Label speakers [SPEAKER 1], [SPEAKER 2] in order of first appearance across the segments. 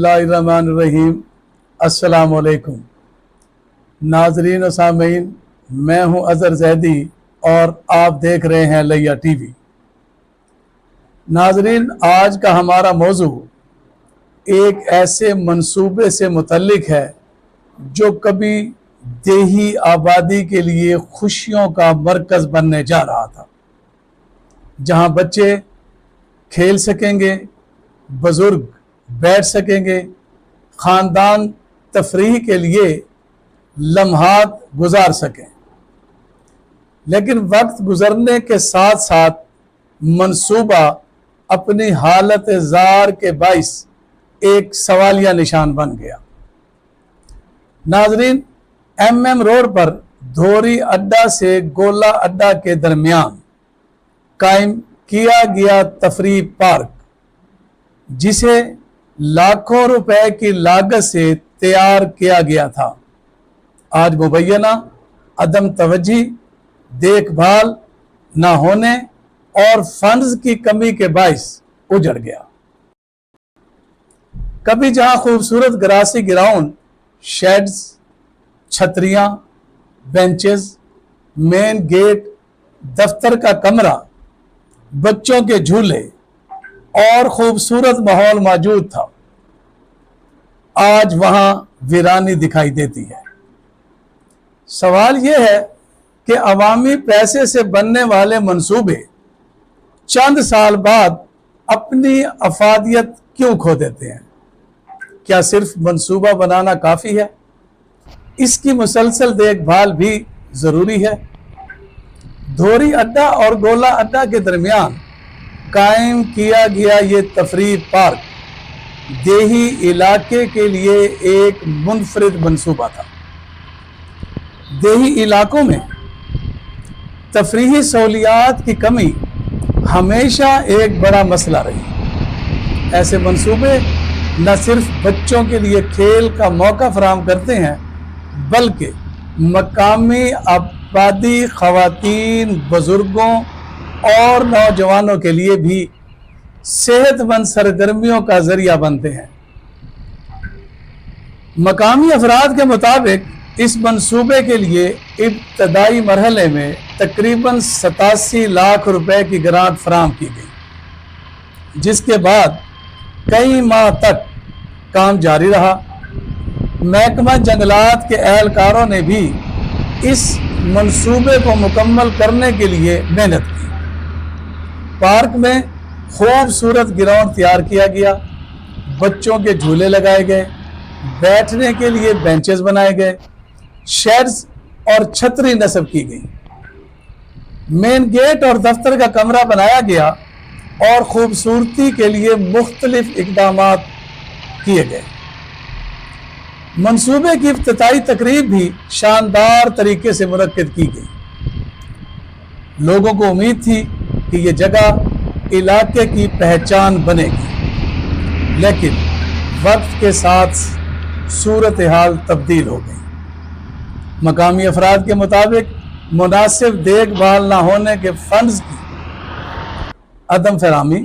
[SPEAKER 1] बिस्मिल्लाहिर्रहमानिर्रहीम। अस्सलाम वालेकुम नाजरीन और सामीन, मैं हूं अज़हर ज़ैदी और आप देख रहे हैं लैया टीवी। नाजरीन, आज का हमारा मौजू एक ऐसे मंसूबे से मुतल्लिक है जो कभी देही आबादी के लिए खुशियों का मरकज़ बनने जा रहा था, जहां बच्चे खेल सकेंगे, बुजुर्ग बैठ सकेंगे, ख़ानदान तफरीह के लिए लम्हात गुजार सकें। लेकिन वक्त गुजरने के साथ साथ मंसूबा अपनी हालत ज़ार के बाइस एक सवालिया निशान बन गया। नाजरीन, MM रोड पर धोरी अड्डा से गोला अड्डा के दरमियान कायम किया गया तफरीह पार्क, जिसे लाखों रुपए की लागत से तैयार किया गया था, आज मुबैना अदम तवज्जी, देखभाल न होने और फंड्स की कमी के बाइस उजड़ गया। कभी जहां खूबसूरत ग्रासी ग्राउंड, शेड्स, छतरियां, बेंचेस, मेन गेट, दफ्तर का कमरा, बच्चों के झूले और खूबसूरत माहौल मौजूद था, आज वहां वीरानी दिखाई देती है। सवाल यह है कि अवामी पैसे से बनने वाले मंसूबे चंद साल बाद अपनी अफादियत क्यों खो देते हैं? क्या सिर्फ मंसूबा बनाना काफी है? इसकी मुसलसल देखभाल भी जरूरी है। धोरी अड्डा और गोला अड्डा के दरमियान कायम किया गया ये तफरीह पार्क देही इलाके के लिए एक मुनफरिद मंसूबा था। देही इलाकों में तफरीही सहूलियात की कमी हमेशा एक बड़ा मसला रही। ऐसे मंसूबे न सिर्फ बच्चों के लिए खेल का मौका फराहम करते हैं, बल्कि मकामी आबादी, खवातीन, बुजुर्गों और नौजवानों के लिए भी सेहतमंद सरगर्मियों का जरिया बनते हैं। मकामी अफराद के मुताबिक इस मंसूबे के लिए इब्तदाई मरहले में तकरीबन 87 लाख रुपए की ग्रांट फराहम की गई, जिसके बाद कई माह तक काम जारी रहा। महकमा जंगलात के एहलकारों ने भी इस मंसूबे को मुकम्मल करने के लिए मेहनत की। पार्क में खूबसूरत ग्राउंड तैयार किया गया, बच्चों के झूले लगाए गए, बैठने के लिए बेंचेस बनाए गए, शेड्स और छतरी नस्ब की गई, मेन गेट और दफ्तर का कमरा बनाया गया और खूबसूरती के लिए मुख्तलिफ इक़दामात किए गए। मंसूबे की इफ्तिताई तकरीब भी शानदार तरीके से मुनक्किद की गई। लोगों को उम्मीद थी कि ये जगह इलाके की पहचान बनेगी, लेकिन वक्त के साथ सूरत हाल तब्दील हो गई। मकामी अफराद के मुताबिक मुनासिब देखभाल न होने के फंड्स की अदम फराहमी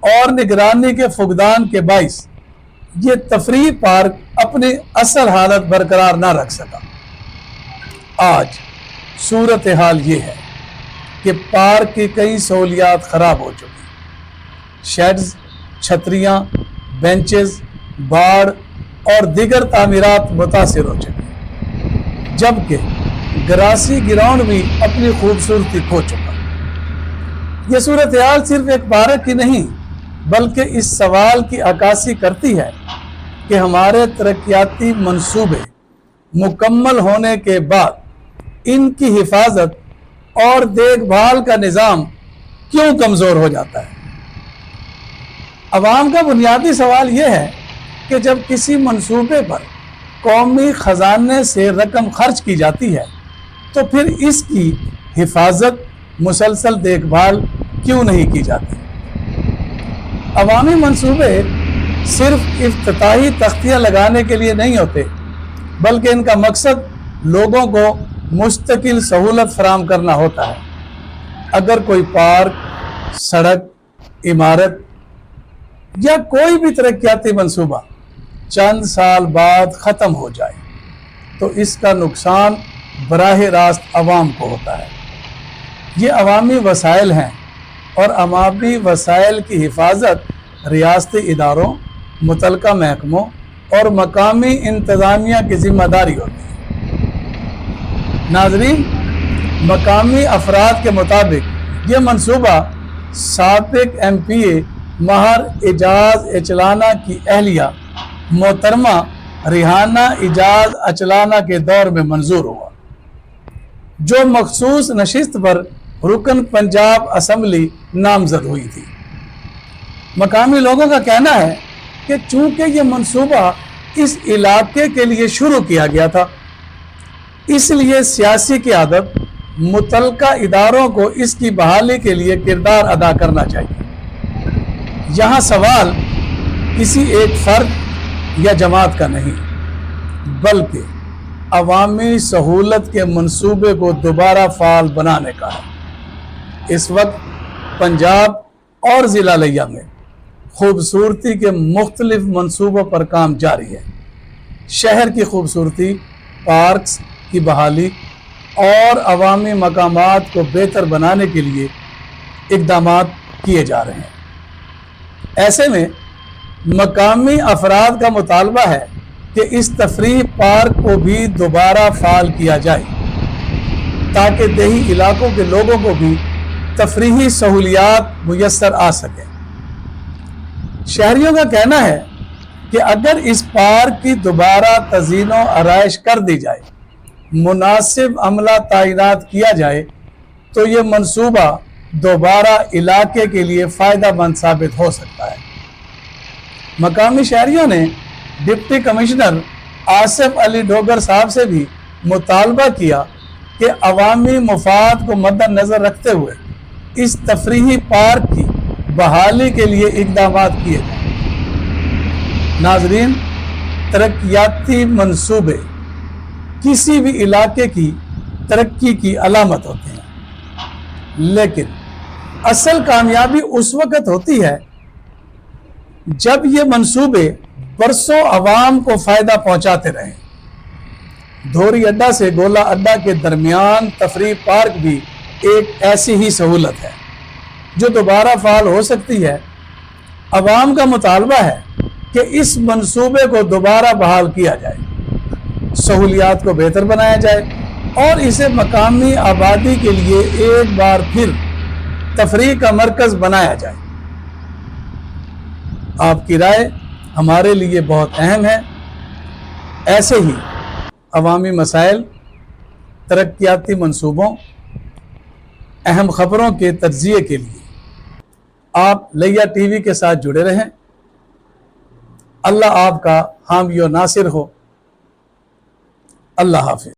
[SPEAKER 1] और निगरानी के फुकदान के बाइस ये तफरीह पार्क अपनी असल हालत बरकरार न रख सका। आज सूरत हाल ये है कि पार्क की कई सहूलियात ख़राब हो चुकी। शेड्स, छतरियाँ, बेंचेस, बाड़ और दीगर तामीरात मुतासिर हो चुकी, जबकि ग्रासी ग्राउंड भी अपनी खूबसूरती खो चुका। यह सूरत हाल सिर्फ एक पार्क की नहीं, बल्कि इस सवाल की अक्कासी करती है कि हमारे तरक्याती मंसूबे मुकम्मल होने के बाद इनकी हिफाजत और देखभाल का निज़ाम क्यों कमज़ोर हो जाता है। अवाम का बुनियादी सवाल यह है कि जब किसी मंसूबे पर कौमी ख़जाने से रकम खर्च की जाती है, तो फिर इसकी हिफाजत, मुसलसल देखभाल क्यों नहीं की जाती। अवामी मंसूबे सिर्फ इफ्तिताही तख्तियाँ लगाने के लिए नहीं होते, बल्कि इनका मकसद लोगों को मुस्तकिल सहूलत फराहम करना होता है। अगर कोई पार्क, सड़क, इमारत या कोई भी तरक्याती मंसूबा چند سال بعد ختم ہو جائے تو اس کا نقصان براہ راست عوام کو ہوتا ہے۔ یہ عوامی وسائل ہیں اور عوامی وسائل کی حفاظت ریاستی اداروں، متعلقہ محکموں اور مقامی انتظامیہ کی ذمہ داری ہوتی ہے۔ ناظرین، مقامی افراد کے مطابق یہ منصوبہ سابق ایم پی اے ماہر اعجاز اچلانہ کی اہلیہ محترمہ ریحانہ اعجاز اچلانہ کے دور میں منظور ہوا، جو مخصوص نشست پر رکن پنجاب اسمبلی نامزد ہوئی تھی۔ مقامی لوگوں کا کہنا ہے کہ چونکہ یہ منصوبہ اس علاقے کے لیے شروع کیا گیا تھا، اس لیے سیاسی قیادت متعلقہ اداروں کو اس کی بحالی کے لیے کردار ادا کرنا چاہیے۔ یہاں سوال کسی ایک فرد یا جماعت کا نہیں، بلکہ عوامی سہولت کے منصوبے کو دوبارہ فعال بنانے کا ہے۔ اس وقت پنجاب اور ضلع لیہ میں خوبصورتی کے مختلف منصوبوں پر کام جاری ہے۔ شہر کی خوبصورتی، پارکس کی بحالی اور عوامی مقامات کو بہتر بنانے کے لیے اقدامات کیے جا رہے ہیں۔ ایسے میں مقامی افراد کا مطالبہ ہے کہ اس تفریح پارک کو بھی دوبارہ فعال کیا جائے تاکہ دیہی علاقوں کے لوگوں کو بھی تفریحی سہولیات میسر آ سکیں۔ شہریوں کا کہنا ہے کہ اگر اس پارک کی دوبارہ تزئین و آرائش کر دی جائے، مناسب عملہ تعینات کیا جائے تو یہ منصوبہ دوبارہ علاقے کے لیے فائدہ مند ثابت ہو سکتا ہے۔ مقامی شہریوں نے ڈپٹی کمشنر آصف علی ڈوگر صاحب سے بھی مطالبہ کیا کہ عوامی مفاد کو مد نظر رکھتے ہوئے اس تفریحی پارک کی بحالی کے لیے اقدامات کیے جائیں۔ ناظرین، ترقیاتی منصوبے کسی بھی علاقے کی ترقی کی علامت ہوتے ہیں، لیکن اصل کامیابی اس وقت ہوتی ہے جب یہ منصوبے برسوں عوام کو فائدہ پہنچاتے رہیں۔ دھوری اڈہ سے گولا اڈہ کے درمیان تفریح پارک بھی ایک ایسی ہی سہولت ہے جو دوبارہ فعال ہو سکتی ہے۔ عوام کا مطالبہ ہے کہ اس منصوبے کو دوبارہ بحال کیا جائے، سہولیات کو بہتر بنایا جائے اور اسے مقامی آبادی کے لیے ایک بار پھر تفریح کا مرکز بنایا جائے۔ آپ کی رائے ہمارے لیے بہت اہم ہے۔ ایسے ہی عوامی مسائل، ترقیاتی منصوبوں، اہم خبروں کے تجزیے کے لیے آپ لیہ ٹی وی کے ساتھ جڑے رہیں۔ اللہ آپ کا حامی و ناصر ہو۔ اللہ حافظ۔